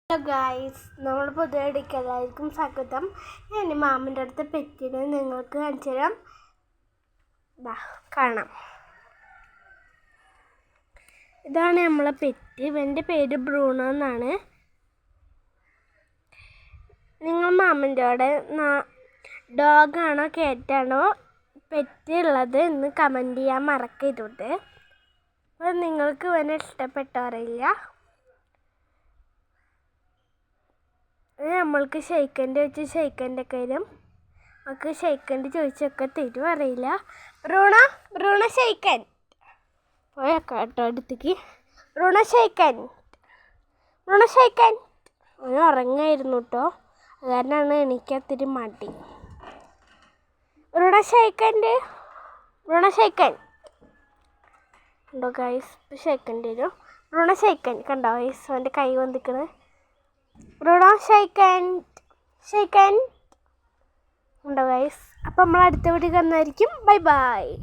Hello guys, നമ്മൾ പുതിയടിക്ക് എല്ലാവർക്കും സ്വാഗതം. ഞാൻ മാമിൻ്റെ അടുത്ത് പെറ്റിനെ നിങ്ങൾക്ക് കാണിച്ചു തരാം. കാണാം. ഇതാണ് നമ്മളെ പെറ്റ്. ഇവൻ്റെ പേര് ബ്രൂണോ എന്നാണ്. നിങ്ങൾ മാമിൻ്റെ അവിടെ ഡോഗാണോ കാറ്റാണോ പെറ്റ് ഉള്ളത് എന്ന് കമൻറ്റ് ചെയ്യാൻ മറക്കരുത്. അപ്പോൾ നിങ്ങൾക്ക് ഇവനെ ഇഷ്ടപ്പെട്ടവരില്ല. നമ്മൾക്ക് ഷെയ്ക്കൻ്റെ വെച്ച് ഷെയ്ക്കൻ്റെ കയ്യിലും നമുക്ക് ഷെയ്ക്കൻ്റെ ചോദിച്ചൊക്കെ തരും, അറിയില്ല. ബ്രൂണ ഷെയ്ക്കൻ പോയേക്കാട്ടോ അടുത്തേക്ക്. ബ്രൂണ ഷെയ്ക്കൻ അവന് ഉറങ്ങായിരുന്നു കേട്ടോ, അത് കാരണമാണ് എനിക്കത്തിരി മടി. ബ്രൂണ ഷെയ്ക്കൻ ഉണ്ടോ ഗൈസ്? ഷെയ്ക്കൻ്റെ വരും. ബ്രൂണ ഷെയ്ക്കൻ കണ്ടോ ഗൈസ്? അവൻ്റെ കൈ വന്നിക്കണ്. ബ്രൂണോ ഷെയ്ക്കൻ ഉണ്ടോ ഗൈസ്? അപ്പം നമ്മൾ അടുത്ത വീഡിയോ കാണുന്നതായിരിക്കും. ബൈ.